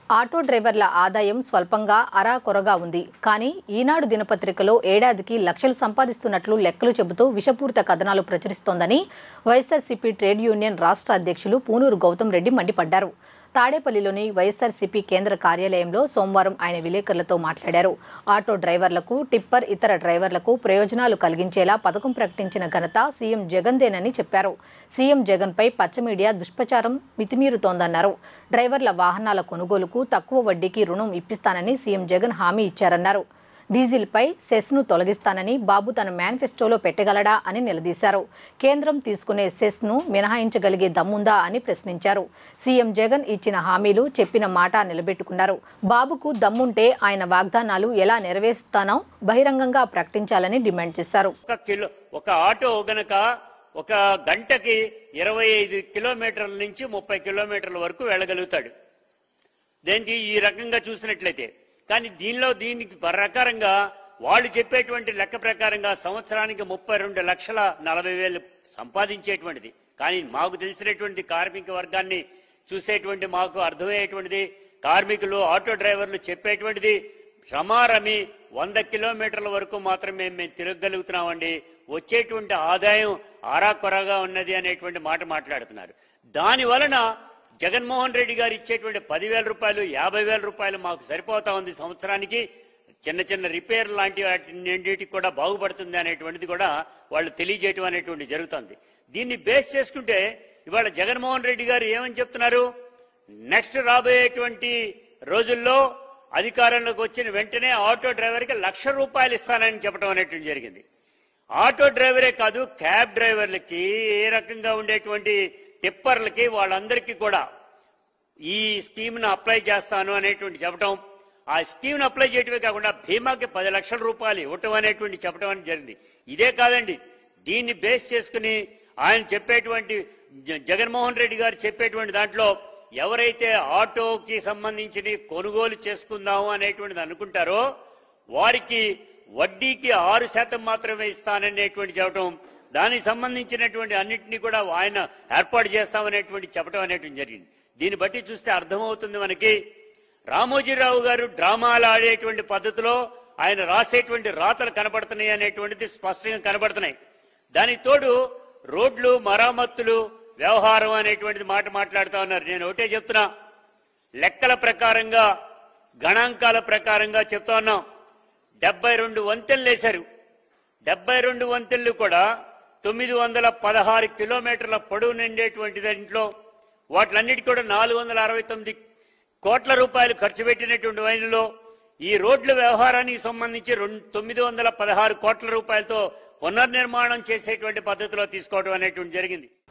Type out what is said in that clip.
Auto డ్రైవర్ల ఆదాయం స్వల్పంగా అరాకొరగా ఉంది. కానీ ఈనాడు దినపత్రికలో ఏడాదికి లక్షలు సంపాదిస్తున్నట్లు లెక్కలు చెబుతూ విషపూరిత కథనాలు ప్రచురిస్తోందని వైఎస్ఆర్సీపీ ట్రేడ్ యూనియన్ రాష్ట్ర అధ్యక్షులు పూనూరు గౌతమ్ రెడ్డి మండిపడ్డారు. తాడేపల్లిలోని వైఎస్ఆర్సీపీ కేంద్ర కార్యాలయంలో సోమవారం ఆయన విలేకరులతో మాట్లాడారు. ఆటో డ్రైవర్లకు, టిప్పర్ ఇతర డ్రైవర్లకు ప్రయోజనాలు కలిగించేలా పథకం ప్రకటించిన ఘనత సీఎం జగన్దేనని చెప్పారు. సీఎం జగన్పై పచ్చ మీడియా దుష్ప్రచారం మితిమీరుతోందన్నారు. డ్రైవర్ల వాహనాల కొనుగోలుకు తక్కువ వడ్డీకి రుణం ఇప్పిస్తానని సీఎం జగన్ హామీ ఇచ్చారన్నారు. డీజిల్పై సెస్ను తొలగిస్తానని బాబు తన మేనిఫెస్టోలో పెట్టగలడా అని నిలదీశారు. కేంద్రం తీసుకునే సెస్ను మినహాయించగలిగే దమ్ముందా అని ప్రశ్నించారు. సీఎం జగన్ ఇచ్చిన హామీలు, చెప్పిన మాట నిలబెట్టుకున్నారు. బాబుకు దమ్ముంటే ఆయన వాగ్దానాలు ఎలా నెరవేరుస్తానో బహిరంగంగా ప్రకటించాలని డిమాండ్ చేశారు. ఒక ఆటో గనక ఒక గంటకి 25 కిలోమీటర్ల నుంచి 30 కిలోమీటర్ల వరకు వెళ్ళగలుగుతాడు. దేనికి ఈ రకంగా చూసినట్లయితే, కానీ దీనికి ప్రకారంగా వాళ్ళు చెప్పేటువంటి లెక్క ప్రకారంగా సంవత్సరానికి 32,40,000 సంపాదించేటువంటిది. కానీ మాకు తెలిసినటువంటి కార్మిక వర్గాన్ని చూసేటువంటి మాకు అర్థమయ్యేటువంటిది, కార్మికులు ఆటో డ్రైవర్లు చెప్పేటువంటిది శ్రమారమి 100 కిలోమీటర్ల వరకు మాత్రమే మేము తిరగగలుగుతున్నామండి, వచ్చేటువంటి ఆదాయం ఆరాకొరగా ఉన్నది అనేటువంటి మాట మాట్లాడుతున్నారు. దాని వలన జగన్మోహన్ రెడ్డి గారు ఇచ్చేటువంటి 10,000 రూపాయలు, 50,000 రూపాయలు మాకు సరిపోతా ఉంది సంవత్సరానికి. చిన్న చిన్న రిపేర్ లాంటి వాటికి కూడా బాగుపడుతుంది అనేటువంటిది కూడా వాళ్ళు తెలియజేయటం అనేటువంటి జరుగుతుంది. దీన్ని బేస్ చేసుకుంటే ఇవాళ జగన్మోహన్ రెడ్డి గారు ఏమని చెప్తున్నారు, నెక్స్ట్ రాబోయేటువంటి రోజుల్లో అధికారంలోకి వచ్చిన వెంటనే ఆటో డ్రైవర్కి 1,00,000 రూపాయలు ఇస్తానని చెప్పడం అనేటువంటి జరిగింది. ఆటో డ్రైవరే కాదు, క్యాబ్ డ్రైవర్లకి, ఏ రకంగా ఉండేటువంటి టిప్పర్లకి, వాళ్ళందరికీ కూడా ఈ స్కీమ్ను అప్లై చేస్తాను అనేటువంటి చెప్పడం, ఆ స్కీమ్ను అప్లై చేయటమే కాకుండా బీమాకి 10 లక్షల రూపాయలు ఇవ్వటం అనేటువంటి చెప్పడం అనేది జరిగింది. ఇదే కాదండి, దీన్ని బేస్ చేసుకుని ఆయన చెప్పేటువంటి జగన్మోహన్ రెడ్డి గారు చెప్పేటువంటి దాంట్లో ఎవరైతే ఆటోకి సంబంధించి కొనుగోలు చేసుకుందాము అనేటువంటిది అనుకుంటారో వారికి వడ్డీకి 6% మాత్రమే ఇస్తాననేటువంటి చెప్పడం, దానికి సంబంధించినటువంటి అన్నింటినీ కూడా ఆయన ఏర్పాటు చేస్తామనేటువంటి చెప్పడం అనేటువంటి జరిగింది. దీన్ని బట్టి చూస్తే అర్థమవుతుంది మనకి, రామోజీరావు గారు డ్రామాలు ఆడేటువంటి పద్ధతిలో ఆయన రాసేటువంటి రాతలు కనబడుతున్నాయి అనేటువంటిది స్పష్టంగా కనబడుతున్నాయి. దానికి తోడు రోడ్లు మరామత్తులు వ్యవహారం అనేటువంటిది మాట మాట్లాడుతూ ఉన్నారు. నేను ఒకటే చెప్తున్నా, లెక్కల ప్రకారంగా గణాంకాల ప్రకారంగా చెప్తా ఉన్నాం. 72 వంతెనలు వేశారు. 72 వంతెనలు కూడా 916 కిలోమీటర్ల పొడవు నిండేటువంటి దాంట్లో వాటిలన్నిటి కూడా 469 కోట్ల రూపాయలు ఖర్చు పెట్టినటువంటి వైన్లో ఈ రోడ్ల వ్యవహారానికి సంబంధించి 916 కోట్ల రూపాయలతో పునర్నిర్మాణం చేసేటువంటి పద్ధతిలో తీసుకోవడం అనేటువంటి జరిగింది.